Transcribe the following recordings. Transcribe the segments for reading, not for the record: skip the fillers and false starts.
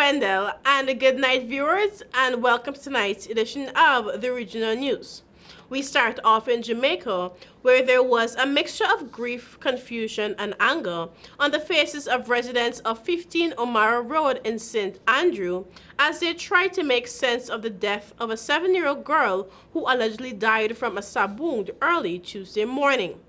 Wendell, and good night viewers, and welcome to tonight's edition of the Regional News. We start off in Jamaica, where there was a mixture of grief, confusion, and anger on the faces of residents of 15 O'Mara Road in St. Andrew as they tried to make sense of the death of a 7-year-old girl who allegedly died from a stab wound early Tuesday morning.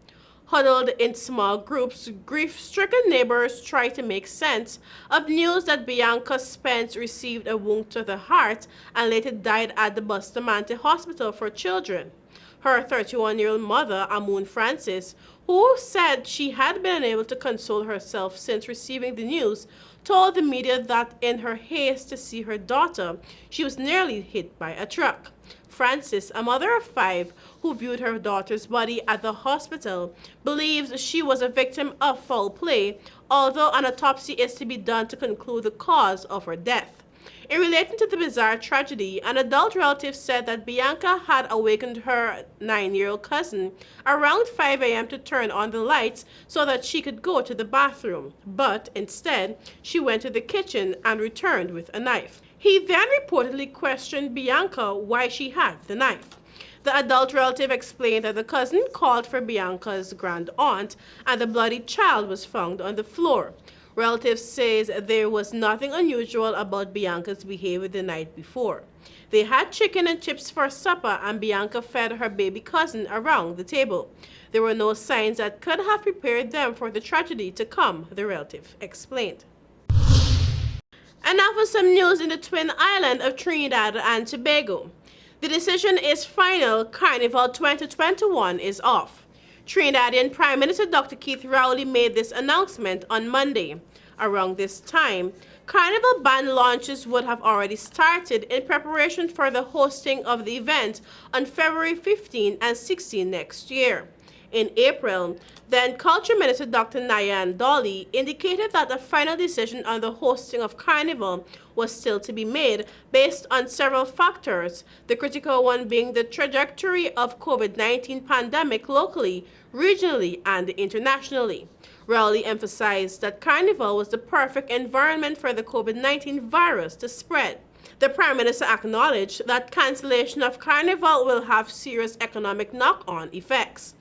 Huddled in small groups, grief-stricken neighbors tried to make sense of news that Bianca Spence received a wound to the heart and later died at the Bustamante Hospital for Children. Her 31-year-old mother, Amun Francis, who said she had been unable to console herself since receiving the news, told the media that in her haste to see her daughter, she was nearly hit by a truck. Francis, a mother of 5 who viewed her daughter's body at the hospital, believes she was a victim of foul play, although an autopsy is to be done to conclude the cause of her death. In relating to the bizarre tragedy, an adult relative said that Bianca had awakened her 9-year-old cousin around 5 a.m. to turn on the lights so that she could go to the bathroom, but instead, she went to the kitchen and returned with a knife. He then reportedly questioned Bianca why she had the knife. The adult relative explained that the cousin called for Bianca's grand aunt and the bloody child was found on the floor. Relative says there was nothing unusual about Bianca's behavior the night before. They had chicken and chips for supper and Bianca fed her baby cousin around the table. There were no signs that could have prepared them for the tragedy to come, the relative explained. And now for some news in the twin island of Trinidad and Tobago. The decision is final. Carnival 2021 is off. Trinidadian Prime Minister Dr. Keith Rowley made this announcement on Monday. Around this time, Carnival band launches would have already started in preparation for the hosting of the event on February 15 and 16 next year. In April, then Culture Minister Dr. Nyan Dolly indicated that a final decision on the hosting of Carnival was still to be made based on several factors, the critical one being the trajectory of COVID-19 pandemic locally, regionally, and internationally. Rowley emphasized that Carnival was the perfect environment for the COVID-19 virus to spread. The Prime Minister acknowledged that cancellation of Carnival will have serious economic knock-on effects.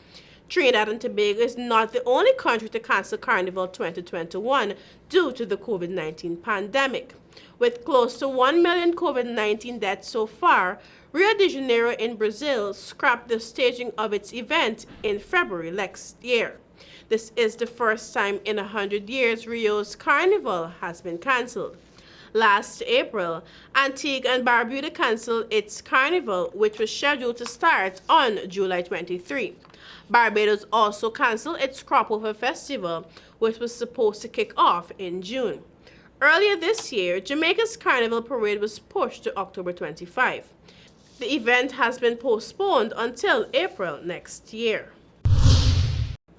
Trinidad and Tobago is not the only country to cancel Carnival 2021 due to the COVID-19 pandemic. With close to 1 million COVID-19 deaths so far, Rio de Janeiro in Brazil scrapped the staging of its event in February next year. This is the first time in 100 years Rio's Carnival has been cancelled. Last April, Antigua and Barbuda canceled its Carnival, which was scheduled to start on July 23. Barbados also canceled its Crop Over Festival, which was supposed to kick off in June. Earlier this year, Jamaica's Carnival Parade was pushed to October 25. The event has been postponed until April next year.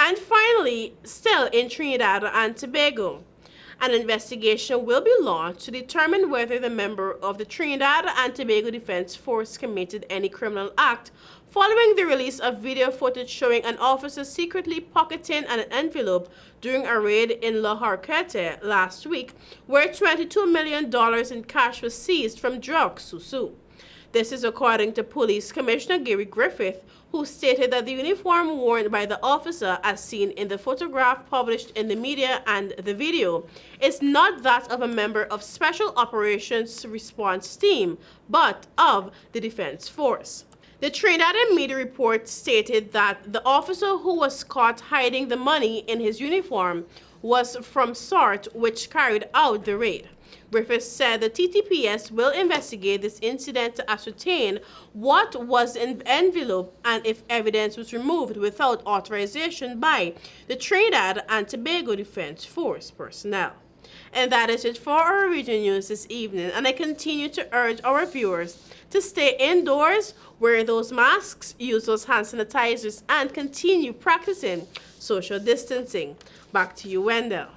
And finally, still in Trinidad and Tobago, an investigation will be launched to determine whether the member of the Trinidad and Tobago Defense Force committed any criminal act following the release of video footage showing an officer secretly pocketing an envelope during a raid in La Harquette last week, where $22 million in cash was seized from drug Susu. This is according to Police Commissioner Gary Griffith, who stated that the uniform worn by the officer, as seen in the photograph published in the media and the video, is not that of a member of Special Operations Response Team, but of the Defense Force. The Trinidadian media report stated that the officer who was caught hiding the money in his uniform was from SORT, which carried out the raid. Griffith said the TTPS will investigate this incident to ascertain what was in the envelope and if evidence was removed without authorization by the Trinidad and Tobago Defense Force personnel. And that is it for our regional news this evening, and I continue to urge our viewers to stay indoors, wear those masks, use those hand sanitizers, and continue practicing social distancing. Back to you, Wendell.